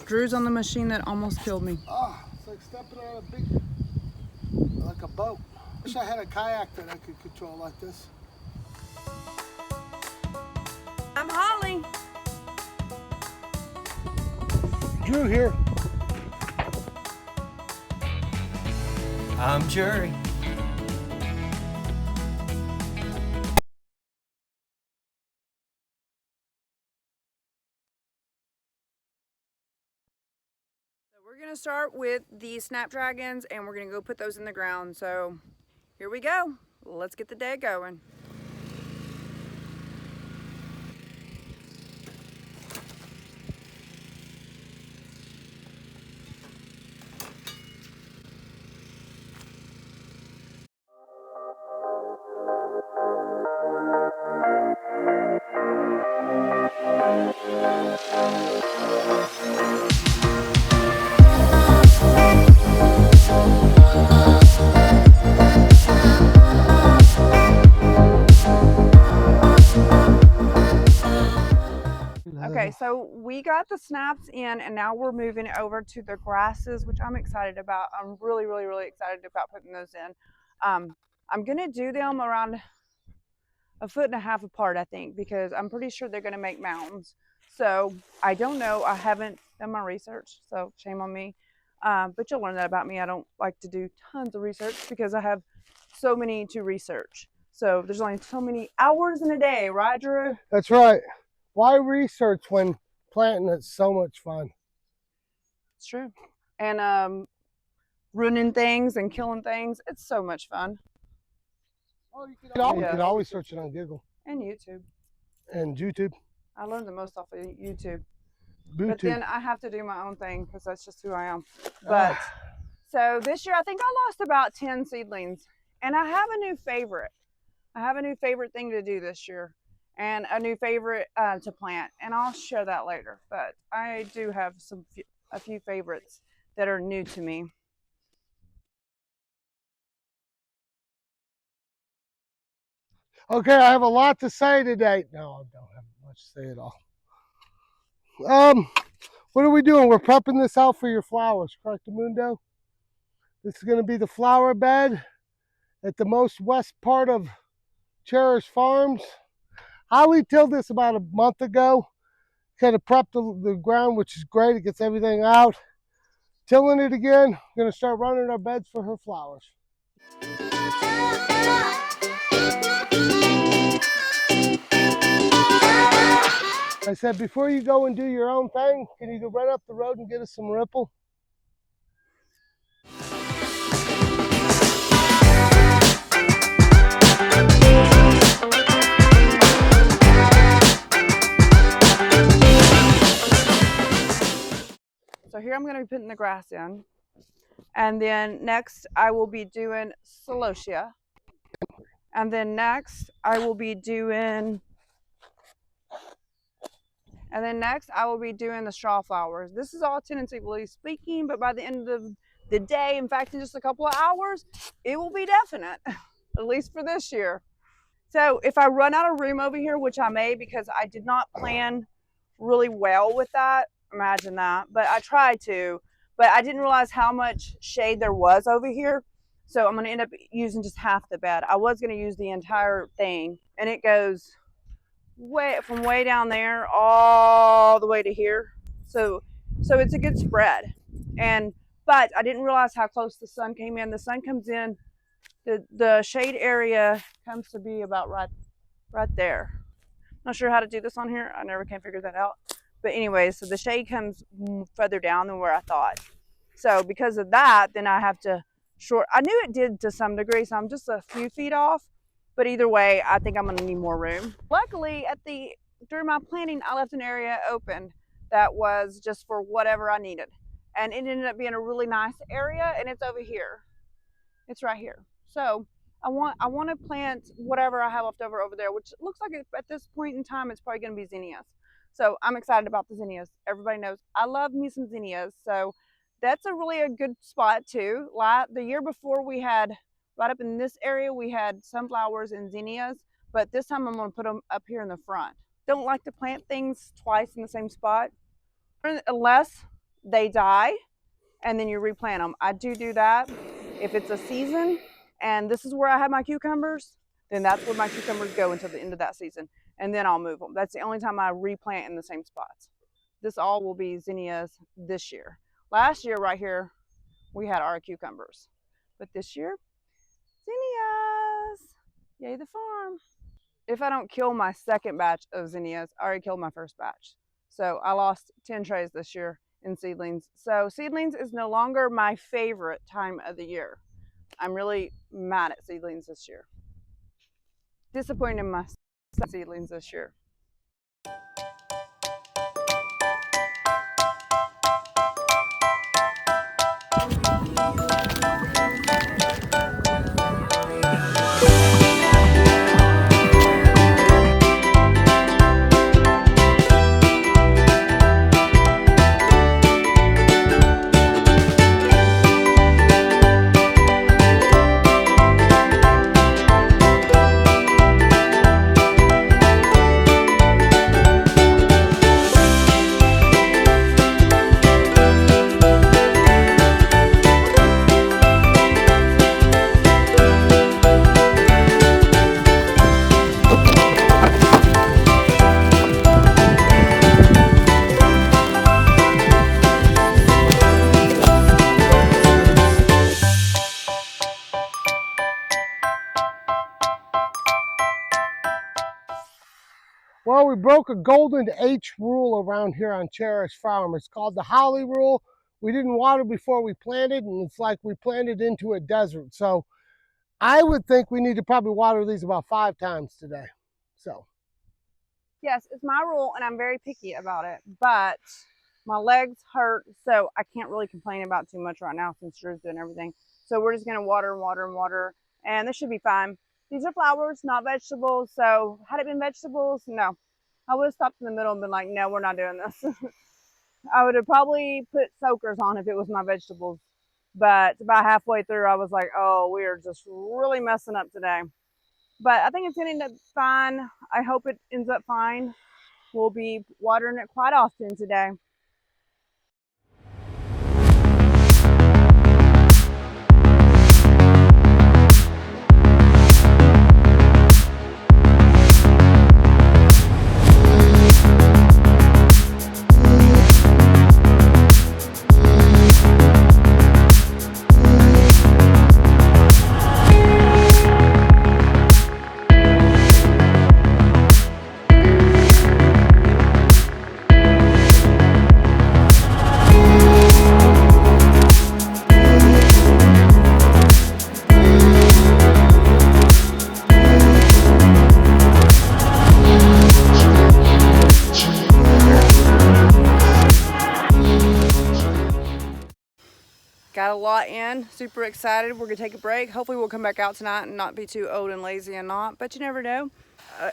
Drew's on the machine that almost killed me. Oh, it's like stepping on a big, like a boat. Wish I had a kayak that I could control like this. I'm Holly. Drew here. I'm Jerry. We're gonna start with the snapdragons and we're gonna go put those in the ground. So here we go. Let's get the day going. Okay, so we got the snaps in and now we're moving over to the grasses, which I'm excited about. I'm really excited about putting those in. I'm gonna do them around 1.5 feet apart, I think, because I'm pretty sure they're gonna make mounds. So I don't know, I haven't done my research, so shame on me. But you'll learn that about me. I don't like to do tons of research because I have so many to research. So there's only so many hours in a day, right, Drew? That's right. Why research when planting is so much fun? It's true. And ruining things and killing things, it's so much fun. Oh, you can always search it on Google. And YouTube. And YouTube. I learned the most off of YouTube. YouTube. But then I have to do my own thing because that's just who I am. But so this year I think I lost about 10 seedlings. And I have a new favorite. I have a new favorite thing to do this year. And a new favorite to plant. And I'll share that later. But I do have a few favorites that are new to me. Okay, I have a lot to say today. No, I don't have much to say at all. What are we doing? We're prepping this out for your flowers, correct, Mundo? This is going to be the flower bed at the most west part of Cherish Farms. Holly tilled this about a month ago. Kind of prepped the ground, which is great. It gets everything out. Tilling it again. We're going to start running our beds for her flowers. I said, before you go and do your own thing, can you go run up the road and get us some ripple? So here I'm going to be putting the grass in. And then next I will be doing celosia. And then next I will be doing the straw flowers. This is all tentatively speaking, but by the end of the day, in fact, in just a couple of hours, it will be definite, at least for this year. So if I run out of room over here, which I may because I did not plan really well with that, imagine that, but I tried to, but I didn't realize how much shade there was over here. So I'm going to end up using just half the bed. I was going to use the entire thing, and it goes from way down there all the way to here. So it's a good spread. But I didn't realize how close the sun came in. The sun comes in, the shade area comes to be about right there. Not sure how to do this on here. I never can figure that out. But anyway, so the shade comes further down than where I thought. So because of that, then I have to I knew it did to some degree, so I'm just a few feet off. But either way, I think I'm going to need more room. Luckily, during my planting, I left an area open that was just for whatever I needed. And it ended up being a really nice area, and it's over here. It's right here. So I want to plant whatever I have left over there, which looks like at this point in time, it's probably going to be zinnias. So I'm excited about the zinnias. Everybody knows I love me some zinnias. So that's a good spot too. The year before we had, right up in this area, we had sunflowers and zinnias, but this time I'm going to put them up here in the front. Don't like to plant things twice in the same spot unless they die, and then you replant them. I do that. If it's a season and this is where I have my cucumbers, then that's where my cucumbers go until the end of that season, and then I'll move them. That's the only time I replant in the same spots. This all will be zinnias this year. Last year right here, we had our cucumbers, but this year, zinnias. Yay the farm. If I don't kill my second batch of zinnias, I already killed my first batch. So I lost 10 trays this year in seedlings. So seedlings is no longer my favorite time of the year. I'm really mad at seedlings this year. Disappointed in my seedlings this year. Well, we broke a golden H rule around here on Cherish Farm. It's called the Holly rule. We didn't water before we planted, and it's like we planted into a desert. So I would think we need to probably water these about 5 times today. So Yes, it's my rule, and I'm very picky about it, but my legs hurt, so I can't really complain about too much right now since Drew's doing everything. So we're just going to water and water and water, and this should be fine. These are flowers, not vegetables, so had it been vegetables, no. I would have stopped in the middle and been like, no, we're not doing this. I would have probably put soakers on if it was my vegetables, but about halfway through, I was like, oh, we are just really messing up today. But I think it's going to end up fine. I hope it ends up fine. We'll be watering it quite often today. Got a lot in, super excited. We're gonna take a break. Hopefully we'll come back out tonight and not be too old and lazy and not, but you never know.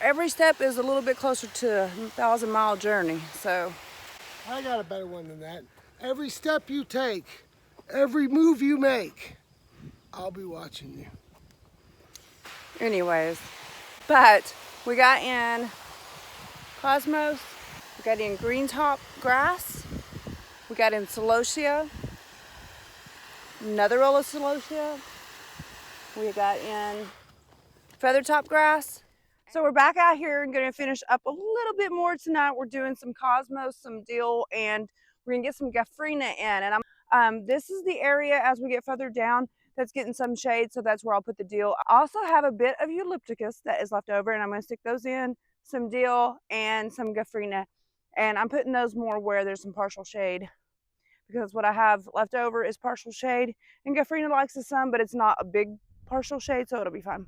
Every step is a little bit closer to a 1,000-mile journey, so. I got a better one than that. Every step you take, every move you make, I'll be watching you. Anyways, but we got in cosmos, we got in green top grass, we got in celosia, another roll of celosia, we got in feather top grass. So we're back out here and gonna finish up a little bit more tonight. We're doing some cosmos, some dill, and we're gonna get some gafrina in. And this is the area as we get further down that's getting some shade, so that's where I'll put the dill. I also have a bit of eucalyptus that is left over, and I'm gonna stick those in, some dill and some gafrina. And I'm putting those more where there's some partial shade, because what I have left over is partial shade, and gafrina likes the sun, but it's not a big partial shade, so it'll be fine.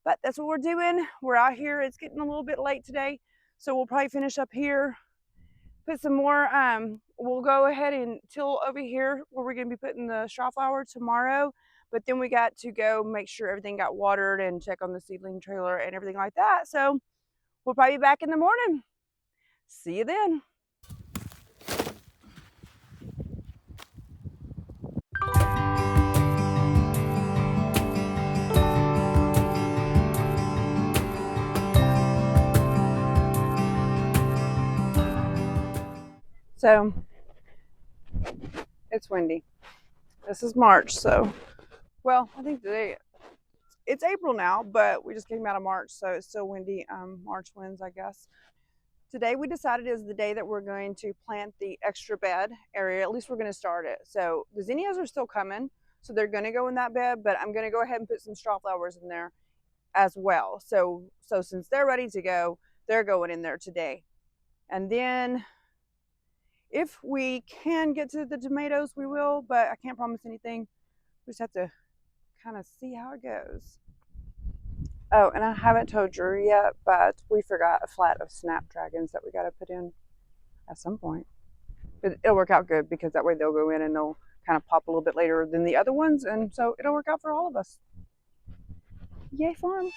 But that's what we're doing. We're out here. It's getting a little bit late today, so we'll probably finish up here, put some more. We'll go ahead and till over here where we're gonna be putting the straw flower tomorrow, but then we got to go make sure everything got watered and check on the seedling trailer and everything like that. So we'll probably be back in the morning. See you then. So It's windy. This is March, so, well, I think today it's April now, but we just came out of March, so it's still windy. March winds, I guess. Today we decided is the day that we're going to plant the extra bed area. At least we're going to start it. So the zinnias are still coming, so they're going to go in that bed, but I'm going to go ahead and put some straw flowers in there as well. So since they're ready to go, they're going in there today. And then if we can get to the tomatoes, we will, but I can't promise anything. We just have to kind of see how it goes. Oh, and I haven't told Drew yet, but we forgot a flat of snapdragons that we got to put in at some point. But it'll work out good because that way they'll go in and they'll kind of pop a little bit later than the other ones, and so it'll work out for all of us. Yay, farm!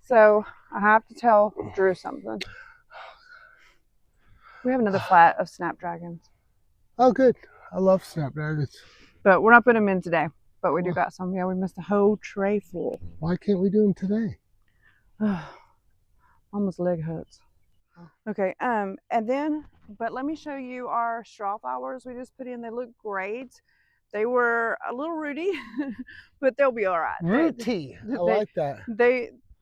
So I have to tell Drew something. We have another flat of snapdragons. Oh, good. I love snapdragons. But we're not putting them in today. But we do got some. Yeah, we missed a whole tray full. Why can't we do them today? Almost leg hurts. Okay, and then, but let me show you our straw flowers we just put in. They look great. They were a little rooty, but they'll be all right. Rooty. I like that.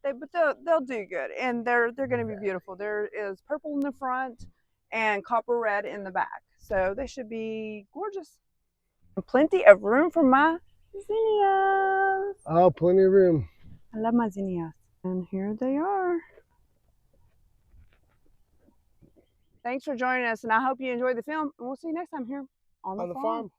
But they'll do good, and they're going to be beautiful. There is purple in the front and copper red in the back, so they should be gorgeous. Plenty of room for my zinnias. Oh, plenty of room. I love my zinnias, and here they are. Thanks for joining us, and I hope you enjoyed the film. And we'll see you next time here on the farm.